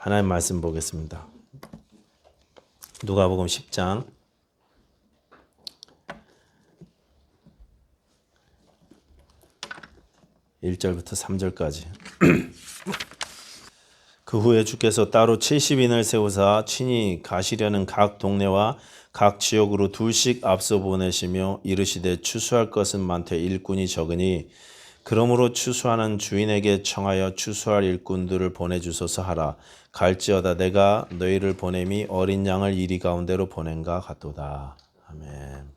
하나님 말씀 보겠습니다. 누가복음 10장 1절부터 3절까지. 그 후에 주께서 따로 70인을 세우사 친히 가시려는 각 동네와 각 지역으로 둘씩 앞서 보내시며 이르시되 추수할 것은 많되 일꾼이 적으니 그러므로 추수하는 주인에게 청하여 추수할 일꾼들을 보내주소서 하라. 갈지어다 내가 너희를 보냄이 어린 양을 이리 가운데로 보낸가 같도다. 아멘.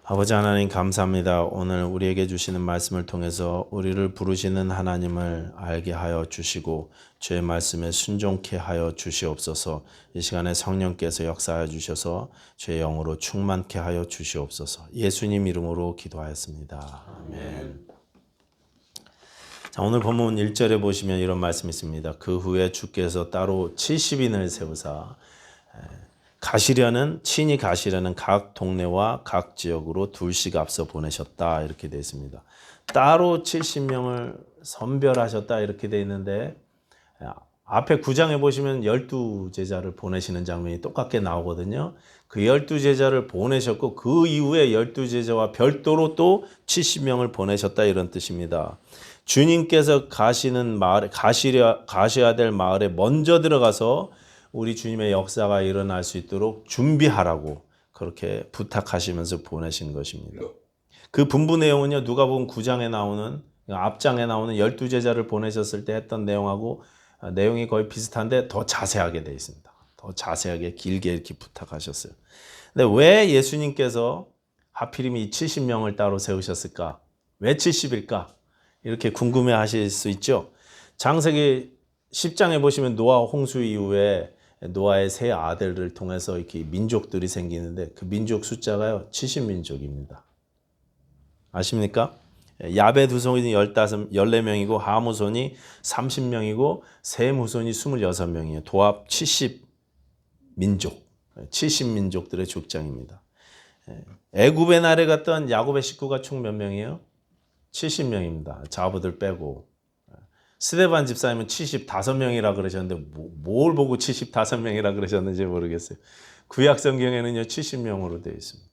아버지 하나님 감사합니다. 오늘 우리에게 주시는 말씀을 통해서 우리를 부르시는 하나님을 알게 하여 주시고 주의 말씀에 순종케 하여 주시옵소서. 이 시간에 성령께서 역사하여 주셔서 주의 영으로 충만케 하여 주시옵소서. 예수님 이름으로 기도하였습니다. 아멘. 자, 오늘 본문 1절에 보시면 이런 말씀이 있습니다. 그 후에 주께서 따로 70인을 세우사 친히 가시려는 각 동네와 각 지역으로 둘씩 앞서 보내셨다 이렇게 되어 있습니다. 따로 70명을 선별하셨다 이렇게 되어 있는데 앞에 9장에 보시면 12제자를 보내시는 장면이 똑같게 나오거든요. 그 12제자를 보내셨고 그 이후에 12제자와 별도로 또 70명을 보내셨다 이런 뜻입니다. 주님께서 가시는 마을에 가셔야 될 마을에 먼저 들어가서 우리 주님의 역사가 일어날 수 있도록 준비하라고 그렇게 부탁하시면서 보내신 것입니다. 그 분부 내용은요, 누가복음 9장에 나오는 앞장에 나오는 12제자를 보내셨을 때 했던 내용하고 내용이 거의 비슷한데 더 자세하게 되어 있습니다. 더 자세하게 길게 이렇게 부탁하셨어요. 근데 왜 예수님께서 하필이면 이 70명을 따로 세우셨을까? 왜 70일까? 이렇게 궁금해 하실 수 있죠. 창세기 10장에 보시면 노아 홍수 이후에 노아의 세 아들을 통해서 이렇게 민족들이 생기는데 그 민족 숫자가요 70민족입니다. 아십니까? 야벳 후손이 14명이고 함 후손이 30명이고 셈 후손이 26명이에요. 도합 70민족들의 족장입니다. 애굽의 날에 갔던 야곱의 식구가 총 몇 명이에요? 70명입니다. 자부들 빼고. 스데반 집사님은 75명이라 그러셨는데 뭘 보고 75명이라 그러셨는지 모르겠어요. 구약 성경에는요 70명으로 되어 있습니다.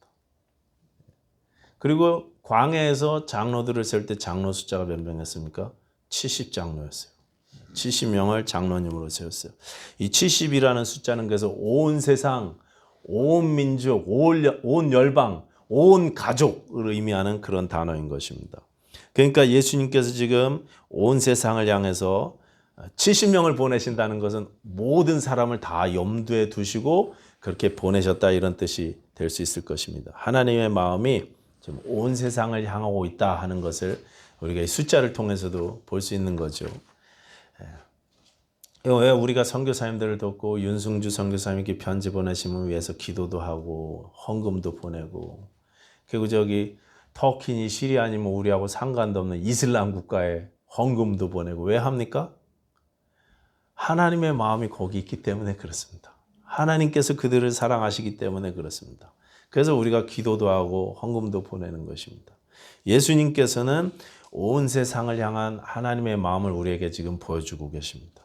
그리고 광야에서 장로들을 세울 때 장로 숫자가 몇 명이었습니까? 70장로였어요. 70명을 장로님으로 세웠어요. 이 70이라는 숫자는 그래서 온 세상, 온 민족, 온 열방, 온 가족을 의미하는 그런 단어인 것입니다. 그러니까 예수님께서 지금 온 세상을 향해서 70명을 보내신다는 것은 모든 사람을 다 염두에 두시고 그렇게 보내셨다 이런 뜻이 될 수 있을 것입니다. 하나님의 마음이 지금 온 세상을 향하고 있다 하는 것을 우리가 이 숫자를 통해서도 볼 수 있는 거죠. 왜 우리가 선교사님들을 돕고 윤승주 선교사님께 편지 보내심을 위해서 기도도 하고 헌금도 보내고 그리고 터키니 시리아니 우리하고 상관도 없는 이슬람 국가에 헌금도 보내고 왜 합니까? 하나님의 마음이 거기 있기 때문에 그렇습니다. 하나님께서 그들을 사랑하시기 때문에 그렇습니다. 그래서 우리가 기도도 하고 헌금도 보내는 것입니다. 예수님께서는 온 세상을 향한 하나님의 마음을 우리에게 지금 보여주고 계십니다.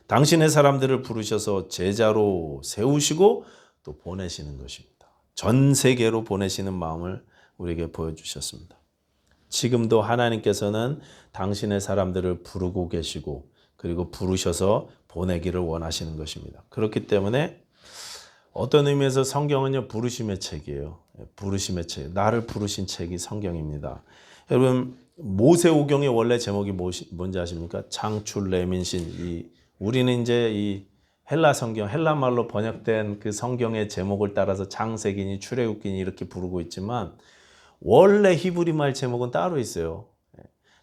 당신의 사람들을 부르셔서 제자로 세우시고 또 보내시는 것입니다. 전 세계로 보내시는 마음을 우리에게 보여주셨습니다. 지금도 하나님께서는 당신의 사람들을 부르고 계시고 그리고 부르셔서 보내기를 원하시는 것입니다. 그렇기 때문에 어떤 의미에서 성경은요 부르심의 책이에요. 부르심의 책, 나를 부르신 책이 성경입니다. 여러분 모세오경의 원래 제목이 뭔지 아십니까? 창출, 레민신. 우리는 이제 이 헬라 성경, 헬라 말로 번역된 그 성경의 제목을 따라서 창세기니 출애굽기니 이렇게 부르고 있지만 원래 히브리 말 제목은 따로 있어요.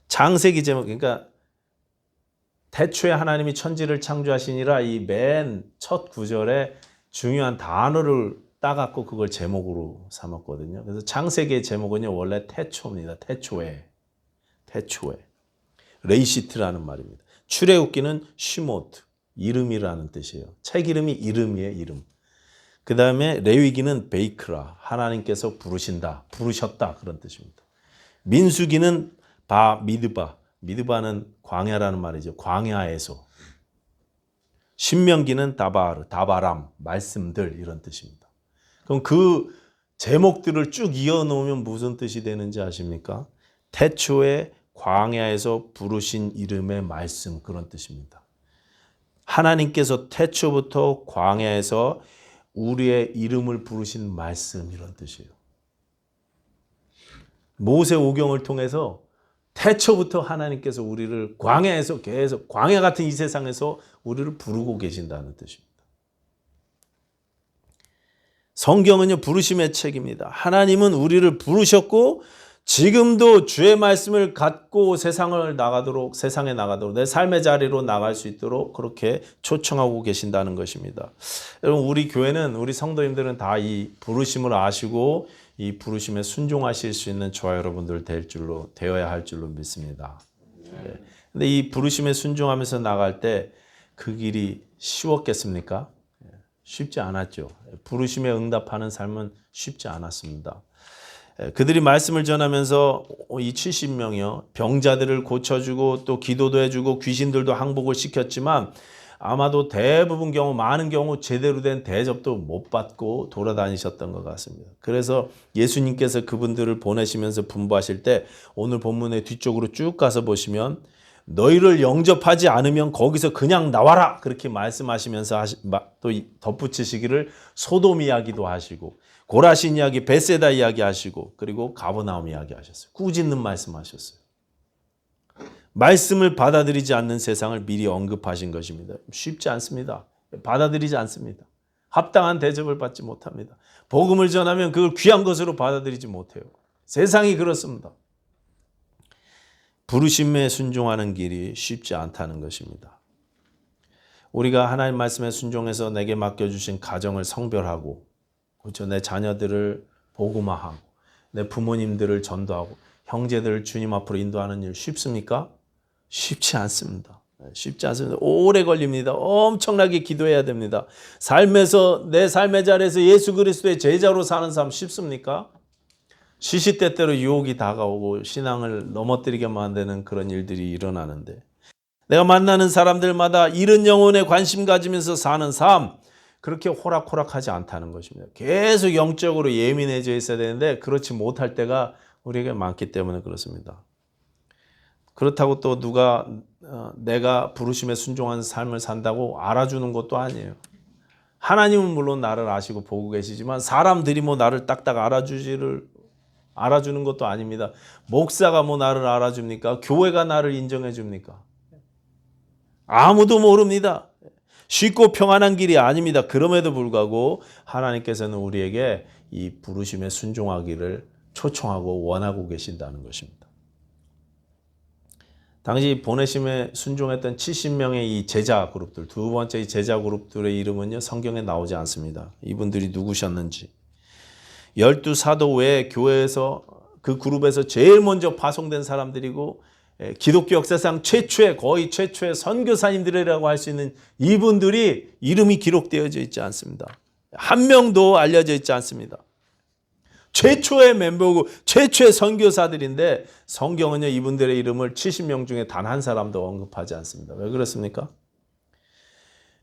창세기 제목, 그러니까 태초에 하나님이 천지를 창조하시니라 이 맨 첫 구절에 중요한 단어를 따갖고 그걸 제목으로 삼았거든요. 그래서 창세기의 제목은요 원래 태초입니다. 태초에 레이시트라는 말입니다. 출애굽기는 쉬모트, 이름이라는 뜻이에요. 책 이름이 이름이에요, 이름. 그 다음에 레위기는 베이크라, 하나님께서 부르셨다 그런 뜻입니다. 민수기는 미드바는 광야라는 말이죠. 광야에서 신명기는 다바르, 다바람, 말씀들 이런 뜻입니다. 그럼 그 제목들을 쭉 이어놓으면 무슨 뜻이 되는지 아십니까? 태초에 광야에서 부르신 이름의 말씀 그런 뜻입니다. 하나님께서 태초부터 광야에서 우리의 이름을 부르신 말씀 이런 뜻이에요. 모세오경을 통해서 태초부터 하나님께서 우리를 광야에서 계속 광야 같은 이 세상에서 우리를 부르고 계신다는 뜻입니다. 성경은요 부르심의 책입니다. 하나님은 우리를 부르셨고 지금도 주의 말씀을 갖고 세상에 나가도록 내 삶의 자리로 나갈 수 있도록 그렇게 초청하고 계신다는 것입니다. 여러분 우리 교회는 우리 성도님들은 다 이 부르심을 아시고 이 부르심에 순종하실 수 있는 저와 여러분들 되어야 할 줄로 믿습니다. 근데 이 부르심에 순종하면서 나갈 때 그 길이 쉬웠겠습니까? 쉽지 않았죠. 부르심에 응답하는 삶은 쉽지 않았습니다. 그들이 말씀을 전하면서 이 70명이요. 병자들을 고쳐주고 또 기도도 해주고 귀신들도 항복을 시켰지만 아마도 대부분 경우 많은 경우 제대로 된 대접도 못 받고 돌아다니셨던 것 같습니다. 그래서 예수님께서 그분들을 보내시면서 분부하실 때 오늘 본문의 뒤쪽으로 쭉 가서 보시면 너희를 영접하지 않으면 거기서 그냥 나와라 그렇게 말씀하시면서 또 덧붙이시기를 소돔 이야기도 하시고 고라신 이야기, 베세다 이야기 하시고 그리고 가버나움 이야기 하셨어요. 꾸짖는 말씀하셨어요. 말씀을 받아들이지 않는 세상을 미리 언급하신 것입니다. 쉽지 않습니다. 받아들이지 않습니다. 합당한 대접을 받지 못합니다. 복음을 전하면 그걸 귀한 것으로 받아들이지 못해요. 세상이 그렇습니다. 부르심에 순종하는 길이 쉽지 않다는 것입니다. 우리가 하나님 말씀에 순종해서 내게 맡겨주신 가정을 성별하고 그렇죠? 내 자녀들을 복음화하고 내 부모님들을 전도하고 형제들을 주님 앞으로 인도하는 일 쉽습니까? 쉽지 않습니다. 쉽지 않습니다. 오래 걸립니다. 엄청나게 기도해야 됩니다. 내 삶의 자리에서 예수 그리스도의 제자로 사는 삶 쉽습니까? 시시때때로 유혹이 다가오고 신앙을 넘어뜨리게 만드는 그런 일들이 일어나는데 내가 만나는 사람들마다 잃은 영혼에 관심 가지면서 사는 삶 그렇게 호락호락하지 않다는 것입니다. 계속 영적으로 예민해져 있어야 되는데 그렇지 못할 때가 우리에게 많기 때문에 그렇습니다. 그렇다고 또 누가 내가 부르심에 순종한 삶을 산다고 알아주는 것도 아니에요. 하나님은 물론 나를 아시고 보고 계시지만 사람들이 뭐 나를 딱딱 알아주는 것도 아닙니다. 목사가 뭐 나를 알아줍니까? 교회가 나를 인정해 줍니까? 아무도 모릅니다. 쉽고 평안한 길이 아닙니다. 그럼에도 불구하고 하나님께서는 우리에게 이 부르심에 순종하기를 초청하고 원하고 계신다는 것입니다. 당시 보내심에 순종했던 70명의 이 제자 그룹들, 두 번째 이 제자 그룹들의 이름은요 성경에 나오지 않습니다. 이분들이 누구셨는지. 12사도 외에 교회에서 그 그룹에서 제일 먼저 파송된 사람들이고 기독교 역사상 거의 최초의 선교사님들이라고 할 수 있는 이분들이 이름이 기록되어져 있지 않습니다. 한 명도 알려져 있지 않습니다. 최초의 멤버고 최초의 선교사들인데 성경은요 이분들의 이름을 70명 중에 단 한 사람도 언급하지 않습니다. 왜 그렇습니까?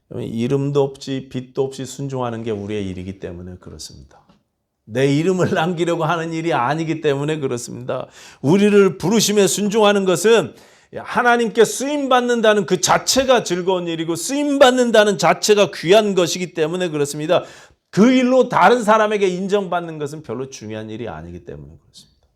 이름도 없이 빛도 없이 순종하는 게 우리의 일이기 때문에 그렇습니다. 내 이름을 남기려고 하는 일이 아니기 때문에 그렇습니다. 우리를 부르심에 순종하는 것은 하나님께 쓰임받는다는 그 자체가 즐거운 일이고 쓰임받는다는 자체가 귀한 것이기 때문에 그렇습니다. 그 일로 다른 사람에게 인정받는 것은 별로 중요한 일이 아니기 때문에 그렇습니다.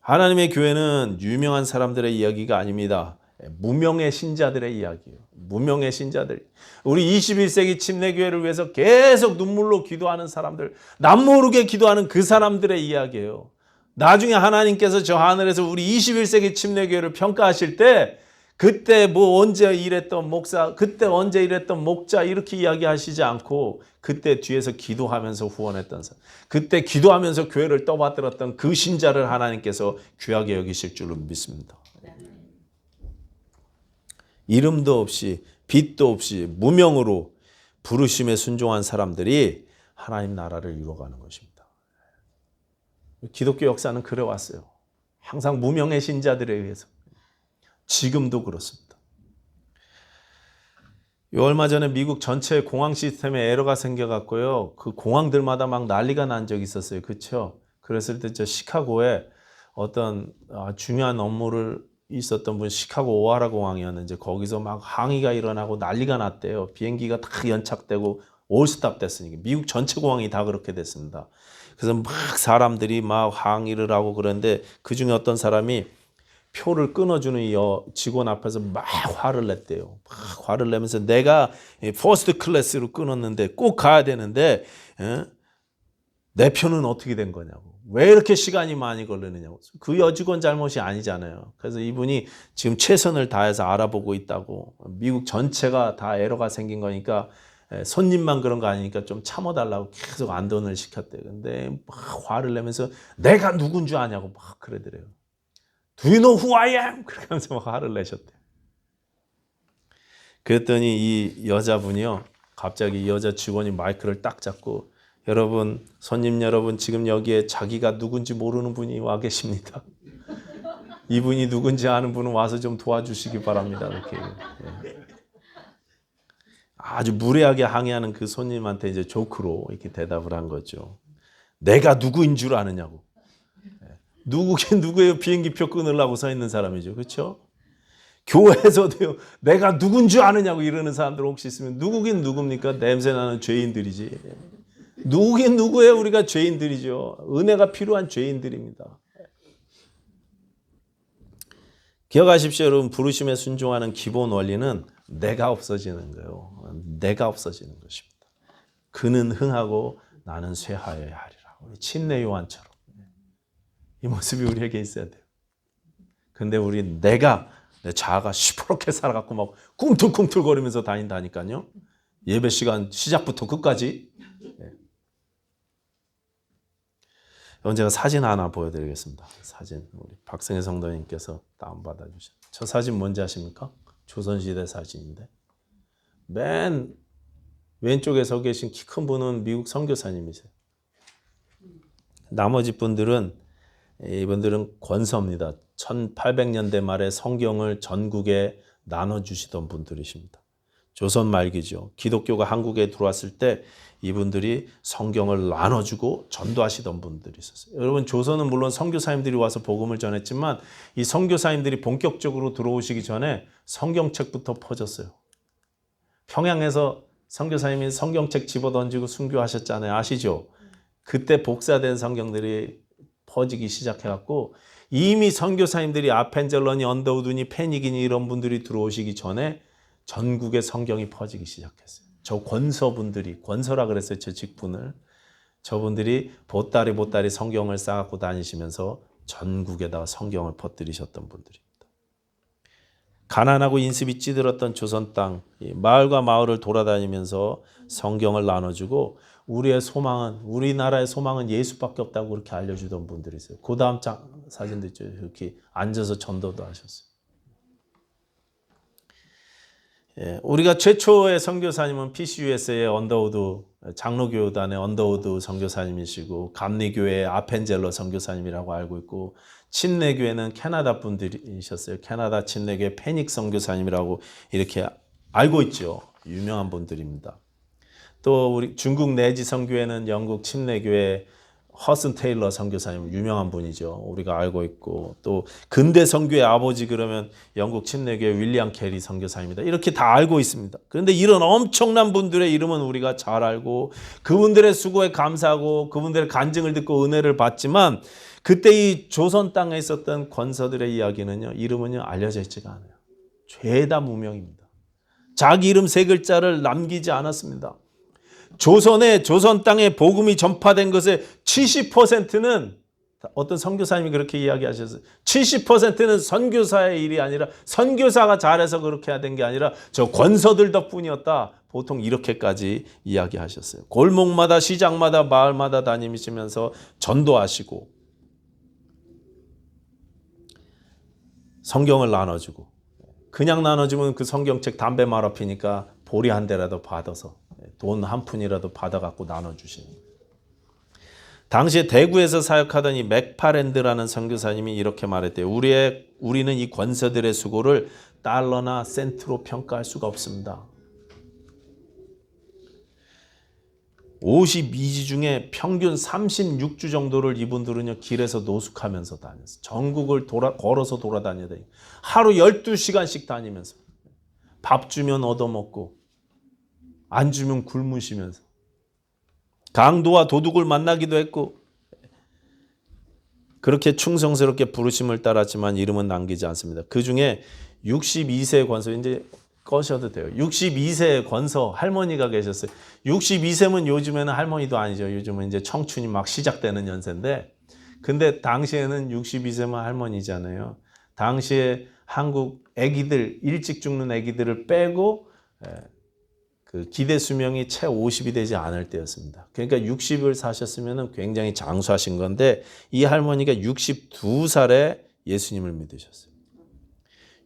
하나님의 교회는 유명한 사람들의 이야기가 아닙니다. 무명의 신자들의 이야기예요. 무명의 신자들. 우리 21세기 침례교회를 위해서 계속 눈물로 기도하는 사람들, 남모르게 기도하는 그 사람들의 이야기예요. 나중에 하나님께서 저 하늘에서 우리 21세기 침례교회를 평가하실 때 그때 뭐 언제 일했던 목사, 그때 언제 일했던 목자 이렇게 이야기하시지 않고 그때 뒤에서 기도하면서 후원했던 사람, 그때 기도하면서 교회를 떠받들었던 그 신자를 하나님께서 귀하게 여기실 줄로 믿습니다. 이름도 없이 빛도 없이 무명으로 부르심에 순종한 사람들이 하나님 나라를 이루어가는 것입니다. 기독교 역사는 그래왔어요. 항상 무명의 신자들에 의해서. 지금도 그렇습니다. 요 얼마 전에 미국 전체 공항 시스템에 에러가 생겨갖고요. 그 공항들마다 막 난리가 난 적이 있었어요. 그렇죠? 그랬을 때 저 시카고에 어떤 중요한 업무를 있었던 분, 시카고 오하라 공항이었는데 거기서 막 항의가 일어나고 난리가 났대요. 비행기가 다 연착되고 올스탑 됐으니까. 미국 전체 공항이 다 그렇게 됐습니다. 그래서 막 사람들이 막 항의를 하고 그러는데 그중에 어떤 사람이 표를 끊어주는 이 직원 앞에서 막 화를 냈대요. 막 화를 내면서 내가 퍼스트 클래스로 끊었는데 꼭 가야 되는데 내 표는 어떻게 된 거냐고. 왜 이렇게 시간이 많이 걸리느냐고. 그 여직원 잘못이 아니잖아요. 그래서 이분이 지금 최선을 다해서 알아보고 있다고. 미국 전체가 다 에러가 생긴 거니까 손님만 그런 거 아니니까 좀 참아달라고 계속 안돈을 시켰대요. 근데 막 화를 내면서 내가 누군 줄 아냐고 막 그러더래요. Do you know who I am? 그렇게 하면서 막 화를 내셨대요. 그랬더니 이 여자분이요. 갑자기 이 여자 직원이 마이크를 딱 잡고 여러분, 손님 여러분, 지금 여기에 자기가 누군지 모르는 분이 와 계십니다. 이분이 누군지 아는 분은 와서 좀 도와주시기 바랍니다. 이렇게. 아주 무례하게 항의하는 그 손님한테 이제 조크로 이렇게 대답을 한 거죠. 내가 누구인 줄 아느냐고. 누구긴 누구예요? 비행기표 끊으려고 서 있는 사람이죠. 그렇죠? 교회에서도요. 내가 누군 줄 아느냐고 이러는 사람들 혹시 있으면 누구긴 누굽니까? 냄새나는 죄인들이지. 누구긴 누구예요? 우리가 죄인들이죠. 은혜가 필요한 죄인들입니다. 기억하십시오. 여러분. 부르심에 순종하는 기본 원리는 내가 없어지는 거예요. 내가 없어지는 것입니다. 그는 흥하고 나는 쇠하여야 하리라. 우리 침례 요한처럼. 이 모습이 우리에게 있어야 돼요. 근데 우리 내 자아가 시퍼렇게 살아갖고 막 꿈틀꿈틀거리면서 다닌다니까요. 예배 시간 시작부터 끝까지. 제가 사진 하나 보여드리겠습니다. 사진 우리 박승혜 성도님께서 다운받아 주셨어요. 저 사진 뭔지 아십니까? 조선시대 사진인데 맨 왼쪽에 서 계신 키 큰 분은 미국 선교사님이세요. 나머지 분들은 이분들은 권서입니다. 1800년대 말에 성경을 전국에 나눠주시던 분들이십니다. 조선 말기죠. 기독교가 한국에 들어왔을 때 이분들이 성경을 나눠주고 전도하시던 분들이 있었어요. 여러분 조선은 물론 선교사님들이 와서 복음을 전했지만 이 선교사님들이 본격적으로 들어오시기 전에 성경책부터 퍼졌어요. 평양에서 선교사님이 성경책 집어던지고 순교하셨잖아요. 아시죠? 그때 복사된 성경들이 퍼지기 시작해갖고 이미 선교사님들이 아펜젤러니, 언더우드니, 페니기니 이런 분들이 들어오시기 전에 전국에 성경이 퍼지기 시작했어요. 저 권서분들이, 권서라 그랬어요. 저 직분을. 저분들이 보따리 성경을 싸갖고 다니시면서 전국에다가 성경을 퍼뜨리셨던 분들입니다. 가난하고 인습이 찌들었던 조선 땅, 마을과 마을을 돌아다니면서 성경을 나눠주고 우리의 소망은, 우리나라의 소망은 예수밖에 없다고 그렇게 알려주던 분들이 있어요. 그 다음 사진도 있죠. 이렇게 앉아서 전도도 하셨어요. 우리가 최초의 선교사님은 PCUS의 언더우드 장로교단의 언더우드 선교사님이시고 감리교회의 아펜젤러 선교사님이라고 알고 있고 침례교회는 캐나다 분들이셨어요. 캐나다 침례교회 페닉 선교사님이라고 이렇게 알고 있죠. 유명한 분들입니다. 또 우리 중국 내지 선교회는 영국 침례교회 허슨 테일러 선교사님 유명한 분이죠. 우리가 알고 있고 또 근대 선교의 아버지 그러면 영국 침례교회 윌리엄 캐리 선교사입니다. 이렇게 다 알고 있습니다. 그런데 이런 엄청난 분들의 이름은 우리가 잘 알고 그분들의 수고에 감사하고 그분들의 간증을 듣고 은혜를 받지만 그때 이 조선 땅에 있었던 권서들의 이야기는요. 이름은요 알려져 있지가 않아요. 죄다 무명입니다. 자기 이름 세 글자를 남기지 않았습니다. 조선 땅에 복음이 전파된 것의 70%는 어떤 선교사님이 그렇게 이야기하셨어요. 70%는 선교사의 일이 아니라 선교사가 잘해서 그렇게 된 게 아니라 저 권서들 덕분이었다. 보통 이렇게까지 이야기하셨어요. 골목마다 시장마다 마을마다 다니시면서 전도하시고 성경을 나눠주고 그냥 나눠주면 그 성경책 담배 말아 피니까 보리 한 대라도 받아서 돈 한 푼이라도 받아갖고 나눠주시는 거예요. 당시에 대구에서 사역하던 이 맥파랜드라는 선교사님이 이렇게 말했대요. 우리는 이 권서들의 수고를 달러나 센트로 평가할 수가 없습니다. 52주 중에 평균 36주 정도를 이분들은요 길에서 노숙하면서 다녔어요. 전국을 걸어서 돌아다녀야 돼요. 하루 12시간씩 다니면서 밥 주면 얻어먹고 안 주면 굶으시면서 강도와 도둑을 만나기도 했고 그렇게 충성스럽게 부르심을 따랐지만 이름은 남기지 않습니다. 그 중에 62세 권서, 이제 꺼셔도 돼요. 62세의 권서 할머니가 계셨어요. 62세면 요즘에는 할머니도 아니죠. 요즘은 이제 청춘이 막 시작되는 연세인데, 근데 당시에는 62세면 할머니잖아요. 당시에 한국 아기들, 일찍 죽는 아기들을 빼고 그 기대 수명이 채 50이 되지 않을 때였습니다. 그러니까 60을 사셨으면 굉장히 장수하신 건데, 이 할머니가 62살에 예수님을 믿으셨어요.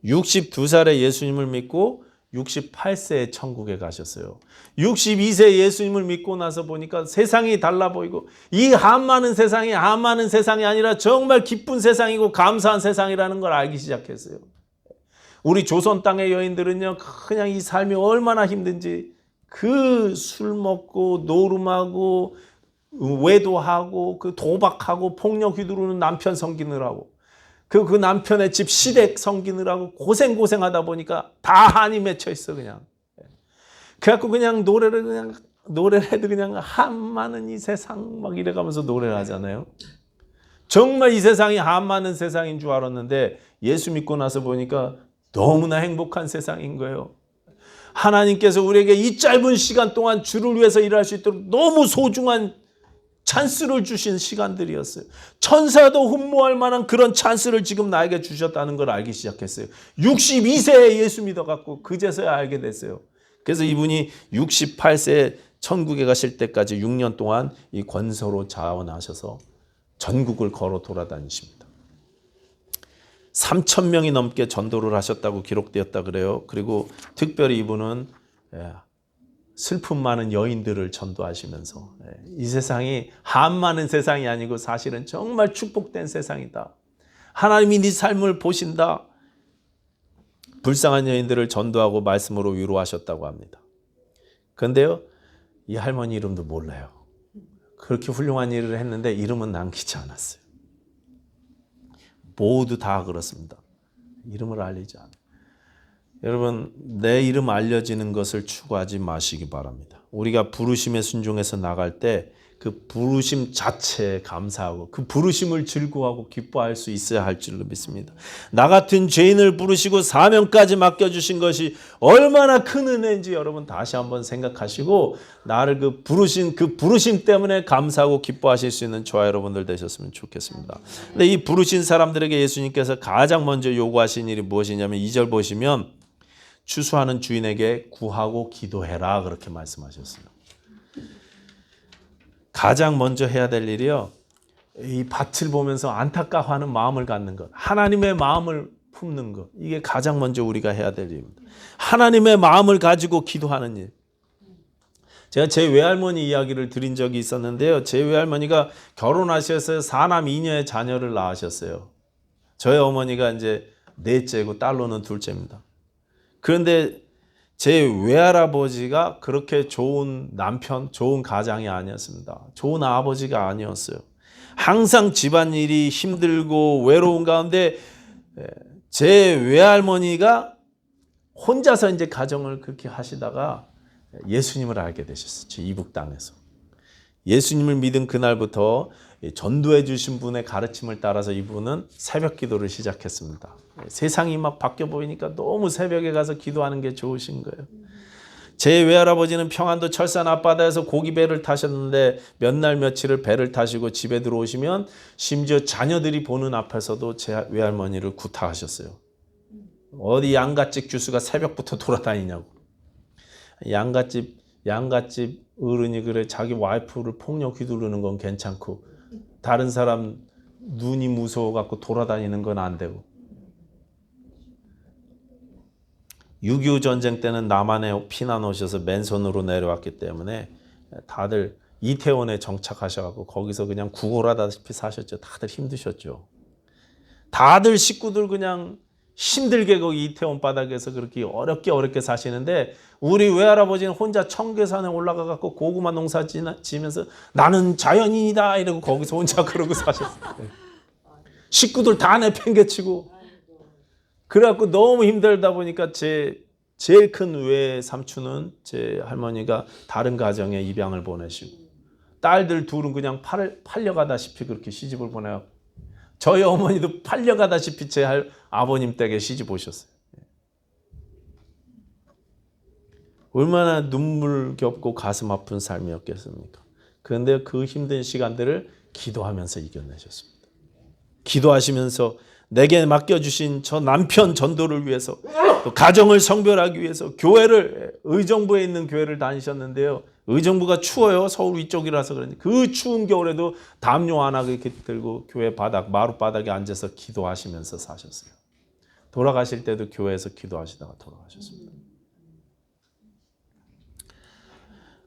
62살에 예수님을 믿고 68세에 천국에 가셨어요. 62세에 예수님을 믿고 나서 보니까 세상이 달라 보이고, 이 한많은 세상이 한많은 세상이 아니라 정말 기쁜 세상이고 감사한 세상이라는 걸 알기 시작했어요. 우리 조선 땅의 여인들은요, 그냥 이 삶이 얼마나 힘든지, 그 술 먹고 노름하고 외도하고 그 도박하고 폭력 휘두르는 남편 섬기느라고, 그 남편의 집 시댁 섬기느라고 고생하다 보니까 다 한이 맺혀 있어 그냥. 그래갖고 그냥 노래를 해도 그냥 한많은 이 세상 막 이래가면서 노래를 하잖아요. 정말 이 세상이 한많은 세상인 줄 알았는데 예수 믿고 나서 보니까 너무나 행복한 세상인 거예요. 하나님께서 우리에게 이 짧은 시간 동안 주를 위해서 일할 수 있도록 너무 소중한 찬스를 주신 시간들이었어요. 천사도 흠모할 만한 그런 찬스를 지금 나에게 주셨다는 걸 알기 시작했어요. 62세에 예수 믿어갖고 그제서야 알게 됐어요. 그래서 이분이 68세에 천국에 가실 때까지 6년 동안 이 권서로 자원하셔서 전국을 걸어 돌아다니십니다. 3,000명이 넘게 전도를 하셨다고 기록되었다 그래요. 그리고 특별히 이분은 슬픔 많은 여인들을 전도하시면서 이 세상이 한많은 세상이 아니고 사실은 정말 축복된 세상이다. 하나님이 네 삶을 보신다. 불쌍한 여인들을 전도하고 말씀으로 위로하셨다고 합니다. 그런데요, 이 할머니 이름도 몰라요. 그렇게 훌륭한 일을 했는데 이름은 남기지 않았어요. 모두 다 그렇습니다. 이름을 알리지 않아요. 여러분, 내 이름 알려지는 것을 추구하지 마시기 바랍니다. 우리가 부르심에 순종해서 나갈 때 그 부르심 자체에 감사하고 그 부르심을 즐거워하고 기뻐할 수 있어야 할 줄로 믿습니다. 나 같은 죄인을 부르시고 사명까지 맡겨주신 것이 얼마나 큰 은혜인지 여러분 다시 한번 생각하시고 나를 그 부르심 때문에 감사하고 기뻐하실 수 있는 저와 여러분들 되셨으면 좋겠습니다. 근데 이 부르신 사람들에게 예수님께서 가장 먼저 요구하신 일이 무엇이냐면 2절 보시면 추수하는 주인에게 구하고 기도해라 그렇게 말씀하셨어요. 가장 먼저 해야 될 일이요, 이 밭을 보면서 안타까워하는 마음을 갖는 것, 하나님의 마음을 품는 것, 이게 가장 먼저 우리가 해야 될 일입니다. 하나님의 마음을 가지고 기도하는 일. 제가 제 외할머니 이야기를 드린 적이 있었는데요, 제 외할머니가 결혼하셔서 4남 2녀의 자녀를 낳으셨어요. 저희 어머니가 이제 넷째고 딸로는 둘째입니다. 그런데 제 외할아버지가 그렇게 좋은 남편, 좋은 가장이 아니었습니다. 좋은 아버지가 아니었어요. 항상 집안일이 힘들고 외로운 가운데 제 외할머니가 혼자서 이제 가정을 그렇게 하시다가 예수님을 알게 되셨어요. 저 이북 땅에서. 예수님을 믿은 그날부터 전도해 주신 분의 가르침을 따라서 이분은 새벽 기도를 시작했습니다. 세상이 막 바뀌어 보이니까 너무 새벽에 가서 기도하는 게 좋으신 거예요. 제 외할아버지는 평안도 철산 앞바다에서 고기배를 타셨는데 몇 날 며칠을 배를 타시고 집에 들어오시면 심지어 자녀들이 보는 앞에서도 제 외할머니를 구타하셨어요. 어디 양갓집 교수가 새벽부터 돌아다니냐고. 양갓집 어른이 그래 자기 와이프를 폭력 휘두르는 건 괜찮고 다른 사람 눈이 무서워갖고 돌아다니는 건 안 되고. 6.25 전쟁 때는 남한에 피난 오셔서 맨손으로 내려왔기 때문에 다들 이태원에 정착하셔갖고 거기서 그냥 구걸하다시피 사셨죠. 다들 힘드셨죠. 다들 식구들 그냥 힘들게 거기 이태원 바닥에서 그렇게 어렵게 사시는데 우리 외할아버지는 혼자 청계산에 올라가 갖고 고구마 농사 지면서 나는 자연인이다 이러고 거기서 혼자 그러고 사셨어요. 식구들 다 내팽개치고 그래갖고 너무 힘들다 보니까 제일 큰 외삼촌은 제 할머니가 다른 가정에 입양을 보내시고 딸들 둘은 그냥 팔려가다시피 그렇게 시집을 보내고 저희 어머니도 팔려가다시피 제 아버님 댁에 시집 오셨어요. 얼마나 눈물겹고 가슴 아픈 삶이었겠습니까? 그런데 그 힘든 시간들을 기도하면서 이겨내셨습니다. 기도하시면서 내게 맡겨주신 저 남편 전도를 위해서 또 가정을 성별하기 위해서 교회를 의정부에 있는 교회를 다니셨는데요. 의정부가 추워요. 서울 위쪽이라서 그런지 그 추운 겨울에도 담요 하나 이렇게 들고 교회 마루 바닥에 앉아서 기도하시면서 사셨어요. 돌아가실 때도 교회에서 기도하시다가 돌아가셨습니다.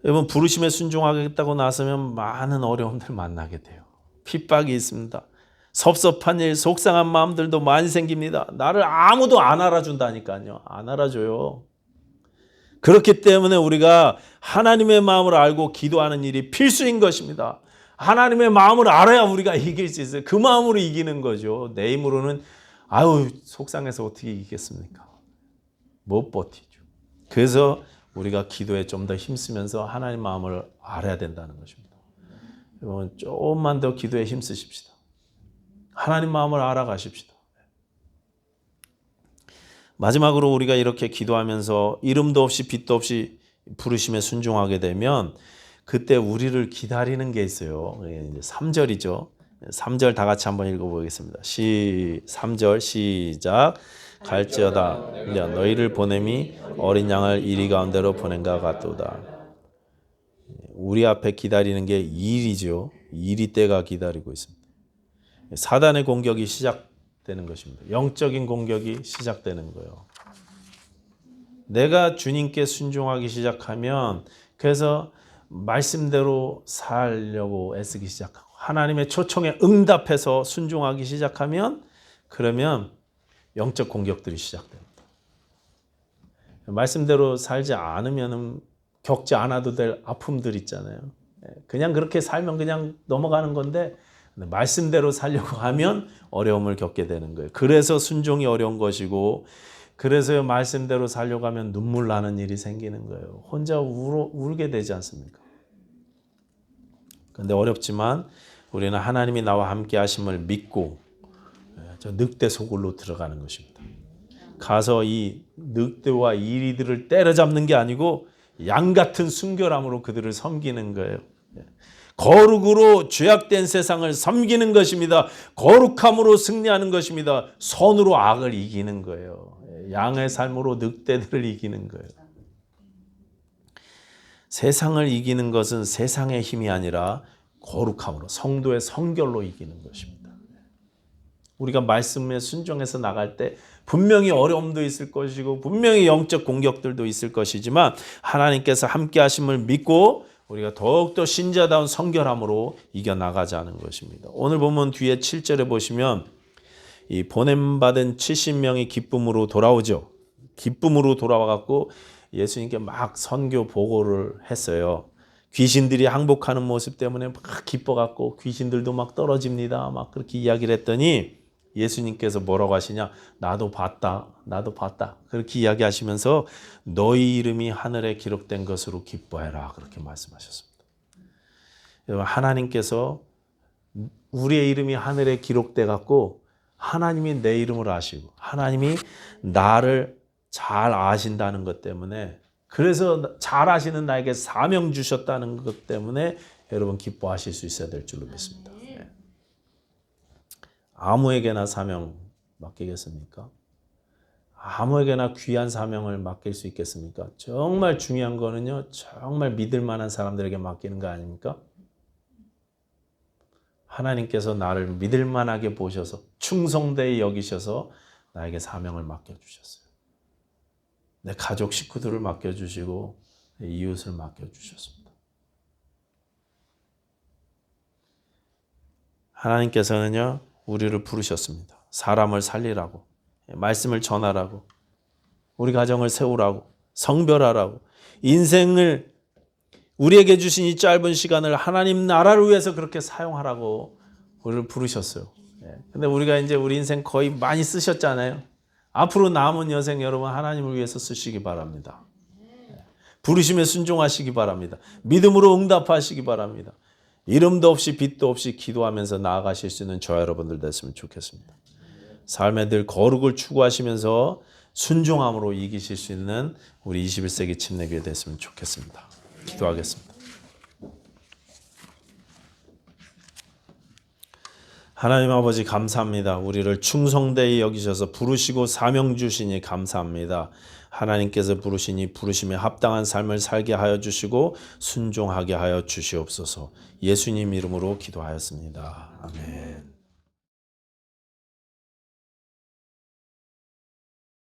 여러분 부르심에 순종하겠다고 나서면 많은 어려움들 만나게 돼요. 핍박이 있습니다. 섭섭한 일, 속상한 마음들도 많이 생깁니다. 나를 아무도 안 알아준다니까요. 안 알아줘요. 그렇기 때문에 우리가 하나님의 마음을 알고 기도하는 일이 필수인 것입니다. 하나님의 마음을 알아야 우리가 이길 수 있어요. 그 마음으로 이기는 거죠. 내 힘으로는 속상해서 어떻게 이기겠습니까? 못 버티죠. 그래서 우리가 기도에 좀 더 힘쓰면서 하나님 마음을 알아야 된다는 것입니다. 여러분 조금만 더 기도에 힘쓰십시다. 하나님 마음을 알아가십시다. 마지막으로 우리가 이렇게 기도하면서 이름도 없이 빛도 없이 부르심에 순종하게 되면 그때 우리를 기다리는 게 있어요. 3절이죠. 3절 다 같이 한번 읽어보겠습니다. 3절 시작. 갈지어다 너희를 보냄이 어린 양을 이리 가운데로 보낸가 같도다. 우리 앞에 기다리는 게 일이죠. 일이 때가 기다리고 있습니다. 사단의 공격이 시작되는 것입니다. 영적인 공격이 시작되는 거예요. 내가 주님께 순종하기 시작하면 그래서 말씀대로 살려고 애쓰기 시작하고 하나님의 초청에 응답해서 순종하기 시작하면 그러면 영적 공격들이 시작됩니다. 말씀대로 살지 않으면 겪지 않아도 될 아픔들 있잖아요. 그냥 그렇게 살면 그냥 넘어가는 건데 말씀대로 살려고 하면 어려움을 겪게 되는 거예요. 그래서 순종이 어려운 것이고 그래서 말씀대로 살려고 하면 눈물 나는 일이 생기는 거예요. 혼자 울게 되지 않습니까? 그런데 어렵지만 우리는 하나님이 나와 함께 하심을 믿고 저 늑대 소굴로 들어가는 것입니다. 가서 이 늑대와 이리들을 때려잡는 게 아니고 양 같은 순결함으로 그들을 섬기는 거예요. 거룩으로 죄악된 세상을 섬기는 것입니다. 거룩함으로 승리하는 것입니다. 선으로 악을 이기는 거예요. 양의 삶으로 늑대들을 이기는 거예요. 세상을 이기는 것은 세상의 힘이 아니라 거룩함으로 성도의 성결로 이기는 것입니다. 우리가 말씀에 순종해서 나갈 때 분명히 어려움도 있을 것이고 분명히 영적 공격들도 있을 것이지만 하나님께서 함께 하심을 믿고 우리가 더욱더 신자다운 성결함으로 이겨나가자는 것입니다. 오늘 보면 뒤에 7절에 보시면 이 보냄받은 70명이 기쁨으로 돌아오죠. 기쁨으로 돌아와갖고 예수님께 막 선교 보고를 했어요. 귀신들이 항복하는 모습 때문에 막 기뻐갖고 귀신들도 막 떨어집니다. 막 그렇게 이야기를 했더니 예수님께서 뭐라고 하시냐? 나도 봤다. 그렇게 이야기하시면서 너희 이름이 하늘에 기록된 것으로 기뻐해라. 그렇게 말씀하셨습니다. 여러분, 하나님께서 우리의 이름이 하늘에 기록돼 갖고 하나님이 내 이름을 아시고 하나님이 나를 잘 아신다는 것 때문에 그래서 잘 아시는 나에게 사명 주셨다는 것 때문에 여러분 기뻐하실 수 있어야 될 줄로 믿습니다. 아무에게나 사명 맡기겠습니까? 아무에게나 귀한 사명을 맡길 수 있겠습니까? 정말 중요한 거는요. 정말 믿을 만한 사람들에게 맡기는 거 아닙니까? 하나님께서 나를 믿을 만하게 보셔서 충성되이 여기셔서 나에게 사명을 맡겨주셨어요. 내 가족 식구들을 맡겨주시고 내 이웃을 맡겨주셨습니다. 하나님께서는요. 우리를 부르셨습니다. 사람을 살리라고. 말씀을 전하라고, 우리 가정을 세우라고, 성별하라고, 인생을 우리에게 주신 이 짧은 시간을 하나님 나라를 위해서 그렇게 사용하라고 우리를 부르셨어요. 근데 우리가 이제 우리 인생 거의 많이 쓰셨잖아요. 앞으로 남은 여생 여러분 하나님을 위해서 쓰시기 바랍니다. 부르심에 순종하시기 바랍니다. 믿음으로 응답하시기 바랍니다. 이름도 없이 빛도 없이 기도하면서 나아가실 수 있는 저와 여러분들 됐으면 좋겠습니다. 삶의 늘 거룩을 추구하시면서 순종함으로 이기실 수 있는 우리 21세기 침례교회 됐으면 좋겠습니다. 기도하겠습니다. 하나님 아버지 감사합니다. 우리를 충성되이 여기셔서 부르시고 사명 주시니 감사합니다. 하나님께서 부르시니 부르심에 합당한 삶을 살게 하여 주시고 순종하게 하여 주시옵소서. 예수님 이름으로 기도하였습니다. 아멘.